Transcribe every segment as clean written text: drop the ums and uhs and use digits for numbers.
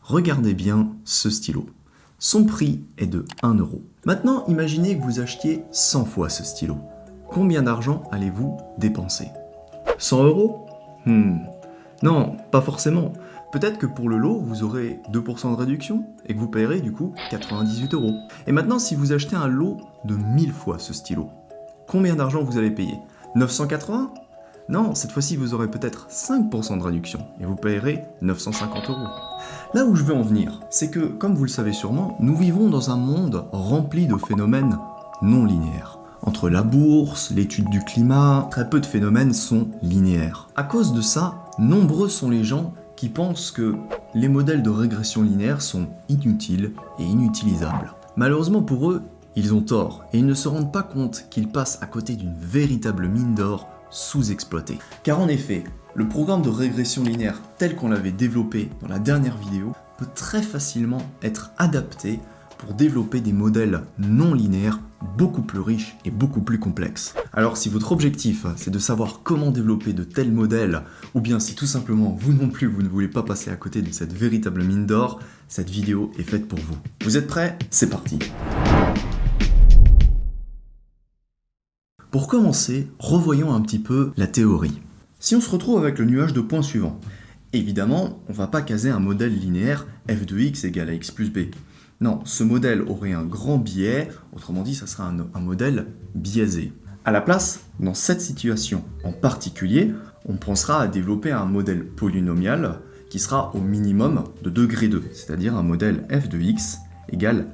Regardez bien ce stylo. Son prix est de 1 euro. Maintenant, imaginez que vous achetiez 100 fois ce stylo. Combien d'argent allez-vous dépenser? 100 euros? Non, pas forcément. Peut-être que pour le lot, vous aurez 2% de réduction et que vous payerez du coup 98 euros. Et maintenant, si vous achetez un lot de 1000 fois ce stylo, combien d'argent vous allez payer? 980? Non, cette fois-ci, vous aurez peut-être 5% de réduction et vous payerez 950 euros. Là où je veux en venir, c'est que, comme vous le savez sûrement, nous vivons dans un monde rempli de phénomènes non linéaires. Entre la bourse, l'étude du climat, très peu de phénomènes sont linéaires. À cause de ça, nombreux sont les gens qui pensent que les modèles de régression linéaire sont inutiles et inutilisables. Malheureusement pour eux, ils ont tort et ils ne se rendent pas compte qu'ils passent à côté d'une véritable mine d'or sous-exploitée. Car en effet, le programme de régression linéaire tel qu'on l'avait développé dans la dernière vidéo peut très facilement être adapté pour développer des modèles non linéaires beaucoup plus riches et beaucoup plus complexes. Alors si votre objectif c'est de savoir comment développer de tels modèles, ou bien si tout simplement vous non plus vous ne voulez pas passer à côté de cette véritable mine d'or, cette vidéo est faite pour vous. Vous êtes prêts? C'est parti! Pour commencer, revoyons un petit peu la théorie. Si on se retrouve avec le nuage de points suivant, évidemment, on ne va pas caser un modèle linéaire f de x égale à x plus b. Non, ce modèle aurait un grand biais, autrement dit, ça serait un modèle biaisé. À la place, dans cette situation en particulier, on pensera à développer un modèle polynomial qui sera au minimum de degré 2, c'est-à-dire un modèle f de x égale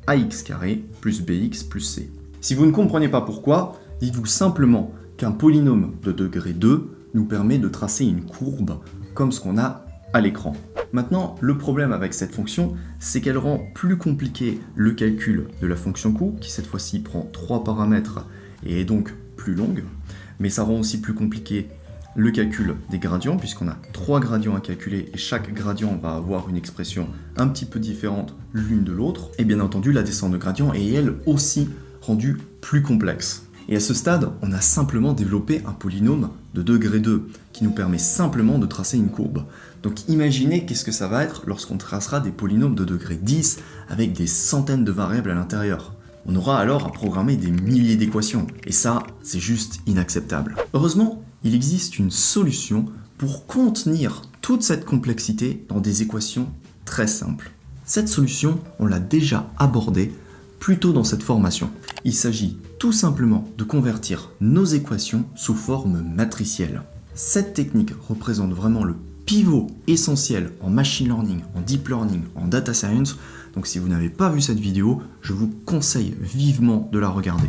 ax carré plus bx plus c. Si vous ne comprenez pas pourquoi, dites-vous simplement qu'un polynôme de degré 2 nous permet de tracer une courbe comme ce qu'on a à l'écran. Maintenant, le problème avec cette fonction, c'est qu'elle rend plus compliqué le calcul de la fonction coût, qui cette fois-ci prend 3 paramètres et est donc plus longue, mais ça rend aussi plus compliqué le calcul des gradients, puisqu'on a 3 gradients à calculer et chaque gradient va avoir une expression un petit peu différente l'une de l'autre, et bien entendu la descente de gradient est elle aussi rendue plus complexe. Et à ce stade, on a simplement développé un polynôme de degré 2 qui nous permet simplement de tracer une courbe. Donc imaginez qu'est-ce que ça va être lorsqu'on tracera des polynômes de degré 10 avec des centaines de variables à l'intérieur. On aura alors à programmer des milliers d'équations, et ça, c'est juste inacceptable. Heureusement, il existe une solution pour contenir toute cette complexité dans des équations très simples. Cette solution, on l'a déjà abordée plus tôt dans cette formation. Il s'agit tout simplement de convertir nos équations sous forme matricielle. Cette technique représente vraiment le pivot essentiel en machine learning, en deep learning, en data science. Donc si vous n'avez pas vu cette vidéo, je vous conseille vivement de la regarder.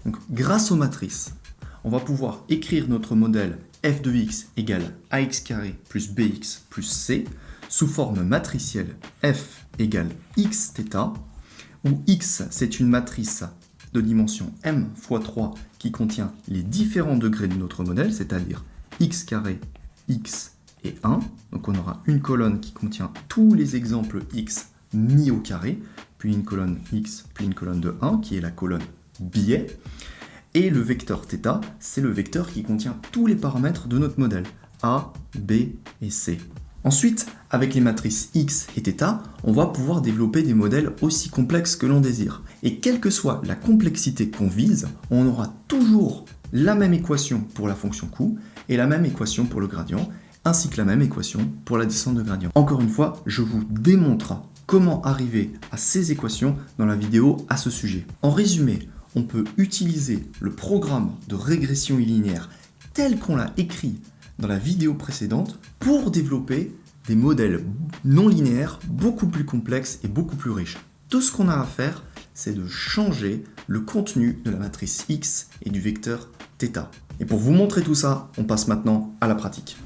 Donc, grâce aux matrices, on va pouvoir écrire notre modèle f de x égale ax carré plus bx plus c sous forme matricielle f égale xθ, où x c'est une matrice de dimension m fois 3 qui contient les différents degrés de notre modèle, c'est-à-dire x carré, x et 1. Donc on aura une colonne qui contient tous les exemples x mis au carré, puis une colonne x, puis une colonne de 1 qui est la colonne biais. Et le vecteur θ, c'est le vecteur qui contient tous les paramètres de notre modèle, a, b et c. Ensuite, avec les matrices x et θ, on va pouvoir développer des modèles aussi complexes que l'on désire. Et quelle que soit la complexité qu'on vise, on aura toujours la même équation pour la fonction coût et la même équation pour le gradient, ainsi que la même équation pour la descente de gradient. Encore une fois, je vous démontre comment arriver à ces équations dans la vidéo à ce sujet. En résumé, on peut utiliser le programme de régression linéaire tel qu'on l'a écrit dans la vidéo précédente pour développer des modèles non linéaires beaucoup plus complexes et beaucoup plus riches. Tout ce qu'on a à faire, c'est de changer le contenu de la matrice X et du vecteur θ. Et pour vous montrer tout ça, on passe maintenant à la pratique.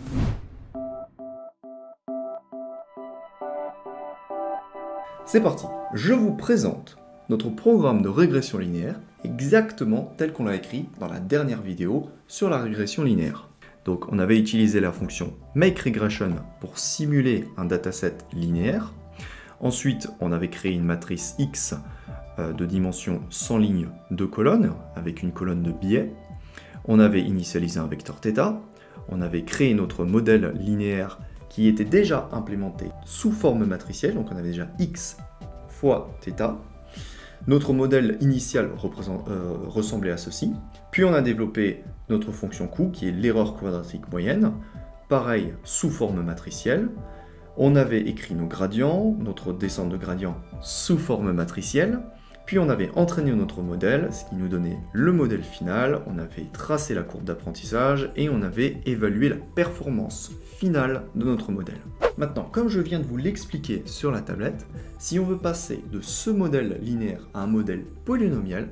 C'est parti, je vous présente notre programme de régression linéaire exactement tel qu'on l'a écrit dans la dernière vidéo sur la régression linéaire. Donc on avait utilisé la fonction makeRegression pour simuler un dataset linéaire. Ensuite, on avait créé une matrice X de dimension 100 lignes, 2 colonnes, avec une colonne de biais. On avait initialisé un vecteur θ. On avait créé notre modèle linéaire qui était déjà implémenté sous forme matricielle, donc on avait déjà x fois θ. Notre modèle initial ressemblait à ceci. Puis on a développé notre fonction coût, qui est l'erreur quadratique moyenne, pareil sous forme matricielle. On avait écrit nos gradients, notre descente de gradient sous forme matricielle. Puis on avait entraîné notre modèle, ce qui nous donnait le modèle final, on avait tracé la courbe d'apprentissage et on avait évalué la performance finale de notre modèle. Maintenant, comme je viens de vous l'expliquer sur la tablette, si on veut passer de ce modèle linéaire à un modèle polynomial,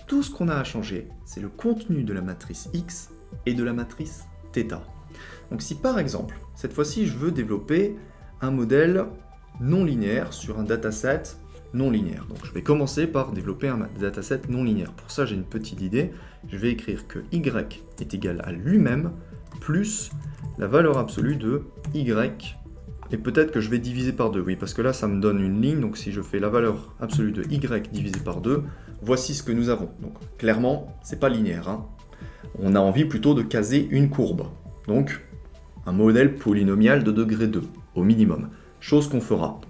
tout ce qu'on a à changer, c'est le contenu de la matrice X et de la matrice θ. Donc si par exemple, cette fois-ci je veux développer un modèle non linéaire sur un dataset non linéaire. Donc je vais commencer par développer un dataset non linéaire. Pour ça, j'ai une petite idée. Je vais écrire que y est égal à lui-même plus la valeur absolue de y. Et peut-être que je vais diviser par 2, oui, parce que là, ça me donne une ligne. Donc si je fais la valeur absolue de y divisé par 2, voici ce que nous avons. Donc clairement, c'est pas linéaire, hein. On a envie plutôt de caser une courbe. Donc un modèle polynomial de degré 2, au minimum. Chose qu'on fera.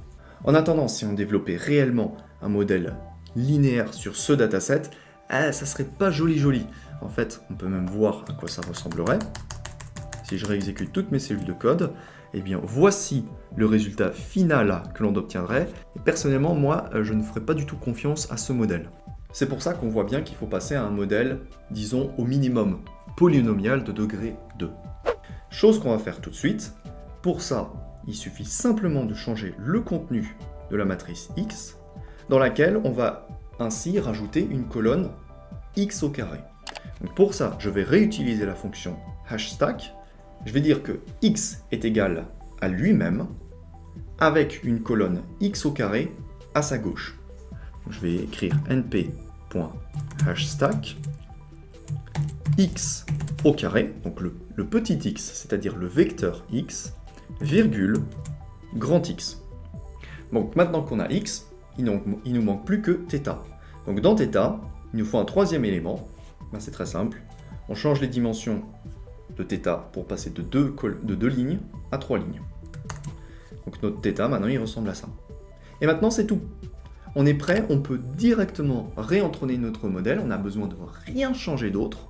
En attendant, si on développait réellement un modèle linéaire sur ce dataset, ça serait pas joli. En fait, on peut même voir à quoi ça ressemblerait. Si je réexécute toutes mes cellules de code, eh bien voici le résultat final que l'on obtiendrait. Et personnellement, moi, je ne ferai pas du tout confiance à ce modèle. C'est pour ça qu'on voit bien qu'il faut passer à un modèle, disons, au minimum polynomial de degré 2. Chose qu'on va faire tout de suite. Pour ça, il suffit simplement de changer le contenu de la matrice X, dans laquelle on va ainsi rajouter une colonne X au carré. Donc pour ça, je vais réutiliser la fonction hashstack. Je vais dire que X est égal à lui-même, avec une colonne X au carré à sa gauche. Donc je vais écrire np.hashstack X au carré, donc le petit x, c'est-à-dire le vecteur X, virgule, grand X. Donc maintenant qu'on a X, il nous manque plus que θ. Donc dans θ, il nous faut un troisième élément. Ben, c'est très simple. On change les dimensions de θ pour passer de 2 lignes à 3 lignes. Donc notre θ, maintenant, il ressemble à ça. Et maintenant, c'est tout. On est prêt, on peut directement réentraîner notre modèle. On n'a besoin de rien changer d'autre.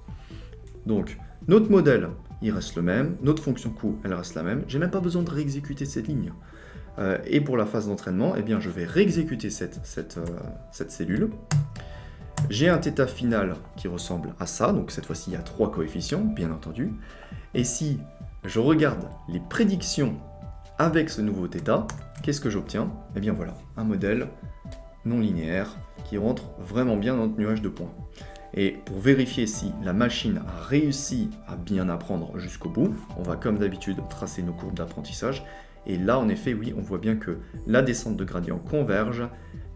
Donc, notre modèle, il reste le même, notre fonction coût, elle reste la même, j'ai même pas besoin de réexécuter cette ligne. Et pour la phase d'entraînement, eh bien, je vais réexécuter cette cellule. J'ai un θ final qui ressemble à ça, donc cette fois-ci il y a 3 coefficients, bien entendu. Et si je regarde les prédictions avec ce nouveau θ, qu'est-ce que j'obtiens? Eh bien voilà, un modèle non linéaire qui rentre vraiment bien dans notre nuage de points. Et pour vérifier si la machine a réussi à bien apprendre jusqu'au bout, on va comme d'habitude tracer nos courbes d'apprentissage. Et là, en effet, oui, on voit bien que la descente de gradient converge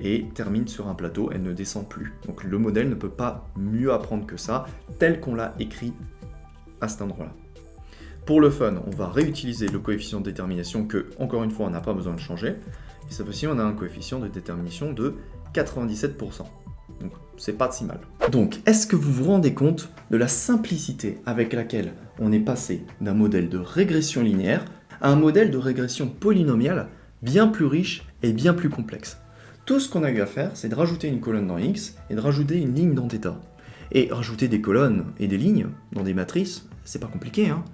et termine sur un plateau, elle ne descend plus. Donc le modèle ne peut pas mieux apprendre que ça, tel qu'on l'a écrit à cet endroit-là. Pour le fun, on va réutiliser le coefficient de détermination que, encore une fois, on n'a pas besoin de changer. Et cette fois-ci, on a un coefficient de détermination de 97%. Donc, c'est pas si mal. Donc, est-ce que vous vous rendez compte de la simplicité avec laquelle on est passé d'un modèle de régression linéaire à un modèle de régression polynomiale bien plus riche et bien plus complexe? Tout ce qu'on a eu à faire, c'est de rajouter une colonne dans X et de rajouter une ligne dans θ. Et rajouter des colonnes et des lignes dans des matrices, c'est pas compliqué, hein.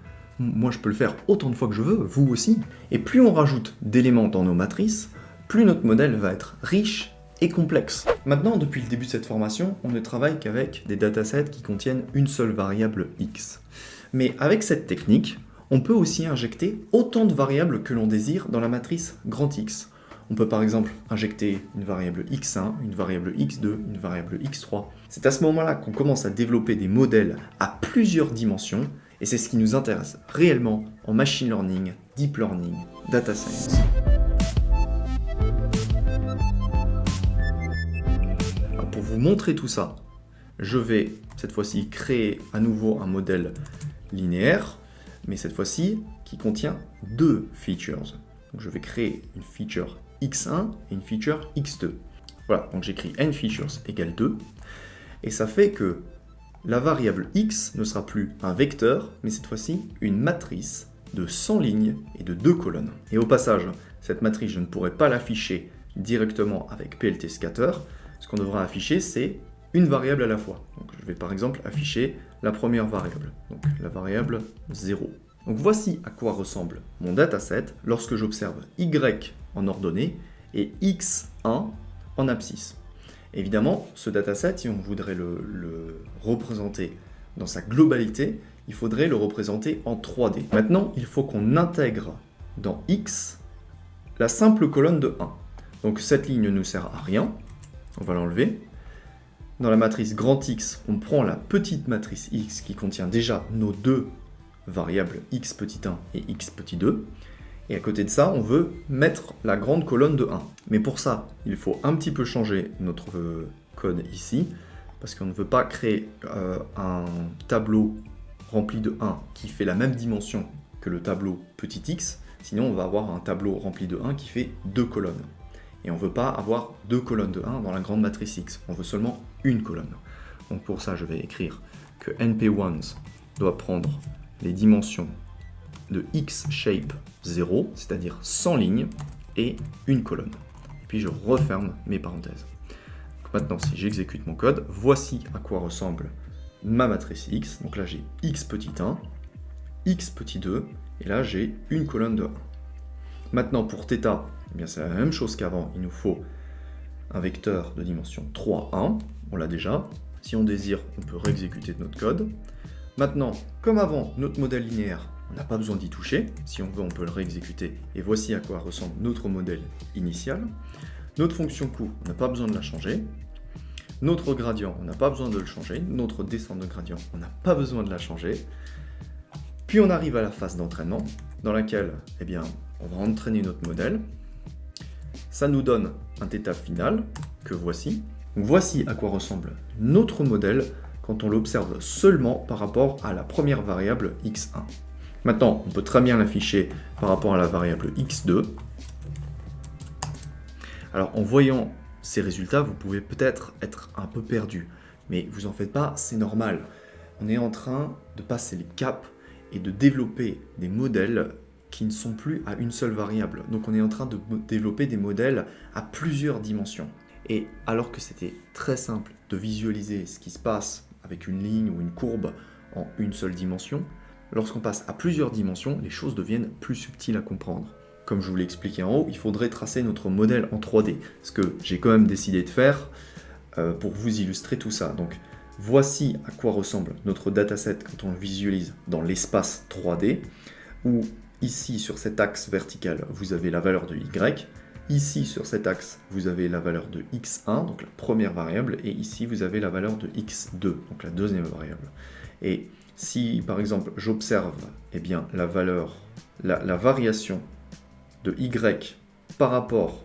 Moi, je peux le faire autant de fois que je veux, vous aussi. Et plus on rajoute d'éléments dans nos matrices, plus notre modèle va être riche et complexe. Maintenant, depuis le début de cette formation, on ne travaille qu'avec des datasets qui contiennent une seule variable X. Mais avec cette technique, on peut aussi injecter autant de variables que l'on désire dans la matrice grand X. On peut par exemple injecter une variable x1, une variable x2, une variable x3. C'est à ce moment-là qu'on commence à développer des modèles à plusieurs dimensions, et c'est ce qui nous intéresse réellement en machine learning, deep learning, data science. Alors pour vous montrer tout ça, je vais cette fois-ci créer à nouveau un modèle linéaire, mais cette fois-ci qui contient 2 features. Donc je vais créer une feature x1 et une feature x2. Voilà, donc j'écris n features égale 2, et ça fait que la variable x ne sera plus un vecteur, mais cette fois-ci une matrice de 100 lignes et de 2 colonnes. Et au passage, cette matrice, je ne pourrais pas l'afficher directement avec PLT Scatter. Ce qu'on devra afficher, c'est une variable à la fois. Donc, je vais par exemple afficher la première variable, donc la variable 0. Donc voici à quoi ressemble mon dataset lorsque j'observe y en ordonnée et x1 en abscisse. Évidemment, ce dataset, si on voudrait le représenter dans sa globalité, il faudrait le représenter en 3D. Maintenant, il faut qu'on intègre dans X la simple colonne de 1. Donc cette ligne ne nous sert à rien, on va l'enlever. Dans la matrice grand X, on prend la petite matrice X qui contient déjà nos deux variables x petit 1 et x petit 2. Et à côté de ça, on veut mettre la grande colonne de 1. Mais pour ça, il faut un petit peu changer notre code ici, parce qu'on ne veut pas créer un tableau rempli de 1 qui fait la même dimension que le tableau petit x, sinon on va avoir un tableau rempli de 1 qui fait 2 colonnes. Et on ne veut pas avoir 2 colonnes de 1 dans la grande matrice X, on veut seulement une colonne. Donc pour ça, je vais écrire que np1 doit prendre les dimensions de x-shape 0, c'est-à-dire 100 lignes, et une colonne. Et puis je referme mes parenthèses. Donc maintenant, si j'exécute mon code, voici à quoi ressemble ma matrice X. Donc là, j'ai x petit 1, x petit 2, et là, j'ai une colonne de 1. Maintenant, pour θ, eh bien, c'est la même chose qu'avant. Il nous faut un vecteur de dimension 3, 1. On l'a déjà. Si on désire, on peut réexécuter notre code. Maintenant, comme avant, notre modèle linéaire, on n'a pas besoin d'y toucher. Si on veut, on peut le réexécuter. Et voici à quoi ressemble notre modèle initial. Notre fonction coût, on n'a pas besoin de la changer. Notre gradient, on n'a pas besoin de le changer. Notre descente de gradient, on n'a pas besoin de la changer. Puis on arrive à la phase d'entraînement, dans laquelle, eh bien, on va entraîner notre modèle. Ça nous donne un θ final, que voici. Donc voici à quoi ressemble notre modèle quand on l'observe seulement par rapport à la première variable x1. Maintenant, on peut très bien l'afficher par rapport à la variable x2. Alors, en voyant ces résultats, vous pouvez peut-être être un peu perdu, mais vous en faites pas, c'est normal. On est en train de passer les caps et de développer des modèles qui ne sont plus à une seule variable. Donc on est en train de développer des modèles à plusieurs dimensions. Et alors que c'était très simple de visualiser ce qui se passe avec une ligne ou une courbe en une seule dimension, lorsqu'on passe à plusieurs dimensions, les choses deviennent plus subtiles à comprendre. Comme je vous l'ai expliqué en haut, il faudrait tracer notre modèle en 3D, ce que j'ai quand même décidé de faire pour vous illustrer tout ça. Donc voici à quoi ressemble notre dataset quand on le visualise dans l'espace 3D, où ici sur cet axe vertical, vous avez la valeur de y, ici sur cet axe, vous avez la valeur de x1, donc la première variable, et ici vous avez la valeur de x2, donc la deuxième variable. Et si par exemple j'observe eh bien, la variation de y par rapport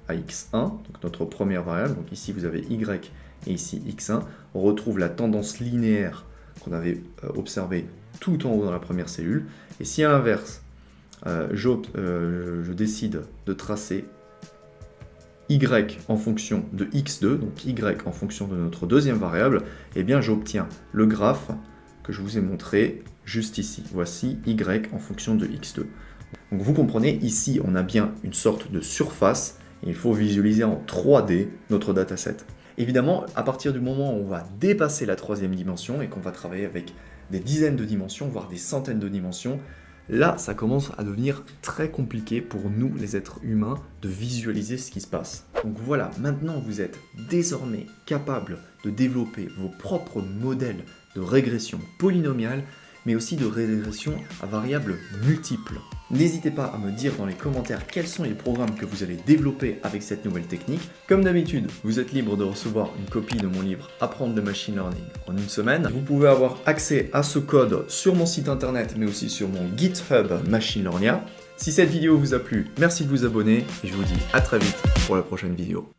à x1, donc notre première variable, donc ici vous avez y et ici x1, on retrouve la tendance linéaire qu'on avait observée tout en haut dans la première cellule. Et si à l'inverse, je décide de tracer y en fonction de x2, donc y en fonction de notre deuxième variable, eh bien j'obtiens le graphe que je vous ai montré juste ici. Voici y en fonction de x2. Donc vous comprenez, ici on a bien une sorte de surface, et il faut visualiser en 3D notre dataset. Évidemment, à partir du moment où on va dépasser la troisième dimension et qu'on va travailler avec des dizaines de dimensions, voire des centaines de dimensions, là, ça commence à devenir très compliqué pour nous, les êtres humains, de visualiser ce qui se passe. Donc voilà, maintenant vous êtes désormais capable de développer vos propres modèles de régression polynomiale, mais aussi de régression à variables multiples. N'hésitez pas à me dire dans les commentaires quels sont les programmes que vous allez développer avec cette nouvelle technique. Comme d'habitude, vous êtes libre de recevoir une copie de mon livre Apprendre le Machine Learning en une semaine. Vous pouvez avoir accès à ce code sur mon site internet, mais aussi sur mon GitHub Machine Learning. Si cette vidéo vous a plu, merci de vous abonner et je vous dis à très vite pour la prochaine vidéo.